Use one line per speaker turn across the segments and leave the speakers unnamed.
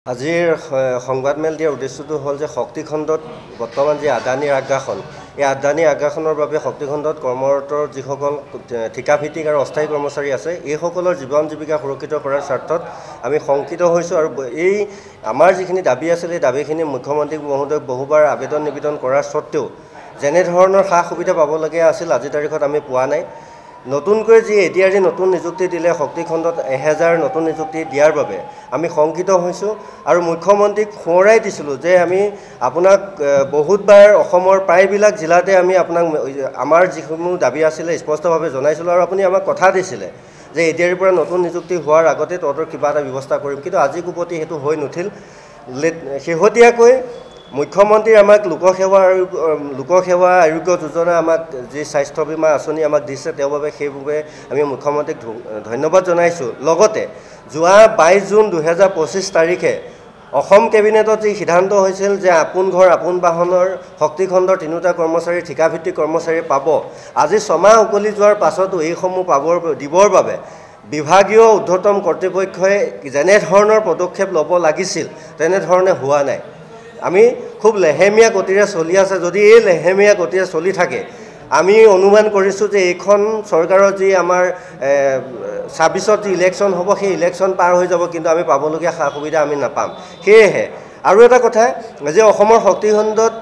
আজিৰ সংবাদমেল দিয়াৰ উদ্দেশ্যটো হ'ল যে শক্তিখণ্ডত বৰ্তমান যি আদানীৰ আগ্ৰাসন এই আদানী আগ্ৰাসনৰ বাবে শক্তিখণ্ডত কৰ্মৰত যিসকল ঠিকাভিত্তিক আৰু অস্থায়ী কৰ্মচাৰী আছে এইসকলৰ জীৱন জীৱিকা সুৰক্ষিত কৰাৰ স্বাৰ্থত আমি শংকিত হৈছোঁ আৰু এই আমাৰ যিখিনি দাবী আছিল এই দাবীখিনি মুখ্যমন্ত্ৰী মহোদয়ক বহুবাৰ আবেদন নিবেদন কৰাৰ স্বত্তেও যেনে ধৰণৰ সা সুবিধা পাবলগীয়া আছিল আজি তাৰিখত আমি পোৱা নাই নতুনকৈ যি এতিয়া যি নতুন নিযুক্তি দিলে শক্তিখণ্ডত 1000 নতুন নিযুক্তি দিয়াৰ বাবে আমি শংকিত হৈছোঁ আৰু মুখ্যমন্ত্ৰীক সোঁৱৰাই দিছিলোঁ যে আমি আপোনাক বহুতবাৰ অসমৰ প্ৰায়বিলাক জিলাতে আমি আপোনাক আমাৰ যিসমূহ দাবী আছিলে স্পষ্টভাৱে জনাইছিলোঁ আৰু আপুনি আমাক কথা দিছিলে যে এতিয়াৰ পৰা নতুন নিযুক্তি হোৱাৰ আগতে তহঁতৰ কিবা এটা ব্যৱস্থা কৰিম কিন্তু আজি কুপতি সেইটো হৈ নুঠিল শেহতীয়াকৈ মুখ্যমন্ত্ৰী আমাক লোকসেৱা আৰোগ্য যোজনা আমাক যি স্বাস্থ্য বীমা আঁচনি আমাক দিছে তেওঁবাবে সেইবাবে আমি মুখ্যমন্ত্ৰীক ধন্যবাদ জনাইছোঁ লগতে যোৱা 22 জুন 2025 তাৰিখে অসম কেবিনেটত যি সিদ্ধান্ত হৈছিল যে আপোন ঘৰ আপোন বাহনৰ শক্তিখণ্ডৰ 3টা কৰ্মচাৰী ঠিকাভিত্তিক কৰ্মচাৰী পাব আজি 6 মাহ উকলি যোৱাৰ পাছতো এইসমূহ দিবৰ বাবে বিভাগীয় ঊৰ্ধ্বতম কৰ্তৃপক্ষই যেনে ধৰণৰ পদক্ষেপ ল'ব লাগিছিল তেনে ধৰণে হোৱা নাই আমি খুব লেহেমীয়া গতিৰে চলি আছে যদি এই লেহেমীয়া গতিৰে চলি থাকে আমি অনুমান কৰিছোঁ যে এইখন চৰকাৰৰ যি আমাৰ 26ত যি ইলেকশ্যন হ'ব সেই ইলেকশ্যন পাৰ হৈ যাব কিন্তু আমি পাবলগীয়া সা সুবিধা আমি নাপাম সেয়েহে আৰু এটা কথা যে অসমৰ শক্তিখণ্ডত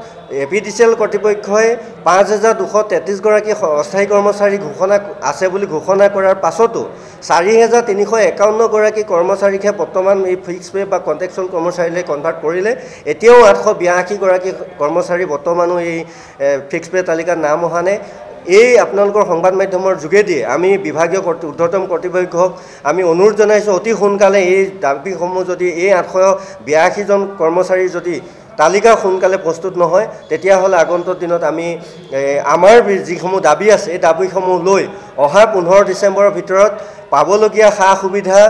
এপিডিচিএল কৰ্তৃপক্ষই 5233 গৰাকী অস্থায়ী কৰ্মচাৰী ঘোষণা আছে বুলি ঘোষণা কৰাৰ পাছতো 4351 গৰাকী কৰ্মচাৰীকে বৰ্তমান এই ফিক্স পে বা কন্ট্ৰেকচুৱেল কৰ্মচাৰীলৈ কনভাৰ্ট কৰিলে এতিয়াও 882 গৰাকী কৰ্মচাৰী বৰ্তমানো এই ফিক্স পে তালিকাত নাম অহা নাই এই আপোনালোকৰ সংবাদ মাধ্যমৰ যোগেদি আমি বিভাগীয় ঊৰ্ধ্বতম কৰ্তৃপক্ষক আমি অনুৰোধ জনাইছোঁ অতি সোনকালে এই দাবীসমূহ যদি এই 882 জন কৰ্মচাৰী যদি তালিকা সোনকালে প্ৰস্তুত নহয় তেতিয়াহ'লে আগন্তুক দিনত আমি আমাৰ যিসমূহ দাবী আছে এই দাবীসমূহ লৈ অহা 15 ডিচেম্বৰৰ ভিতৰত পাবলগীয়া সা সুবিধা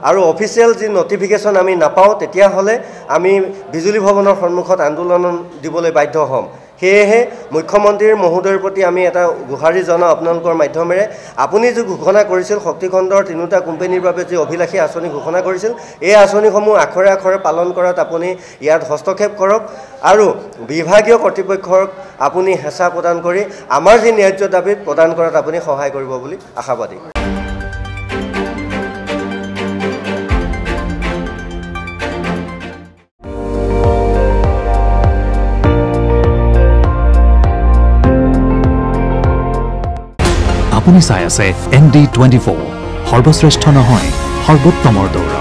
আৰু অফিচিয়েল যি নটিফিকেশ্যন আমি নাপাওঁ তেতিয়াহ'লে আমি বিজুলী ভৱনৰ সন্মুখত আন্দোলন দিবলৈ বাধ্য হ'ম সেয়েহে মুখ্যমন্ত্ৰীৰ মহোদয়ৰ প্ৰতি আমি এটা গুহাৰি জনাওঁ আপোনালোকৰ মাধ্যমেৰে আপুনি যি ঘোষণা কৰিছিল শক্তিখণ্ডৰ 3টা কোম্পানীৰ বাবে যি অভিলাষী আঁচনি ঘোষণা কৰিছিল এই আঁচনিসমূহ আখৰে আখৰে পালন কৰাত আপুনি ইয়াত হস্তক্ষেপ কৰক আৰু বিভাগীয় কৰ্তৃপক্ষক আপুনি হেঁচা প্ৰদান কৰি আমাৰ যি ন্যায্য দাবী প্ৰদান কৰাত আপুনি সহায় কৰিব বুলি আশাবাদী
আপুনি চাই আছে ND24 সৰ্বশ্ৰেষ্ঠ নহয় সৰ্বোত্তমৰ দৌৰ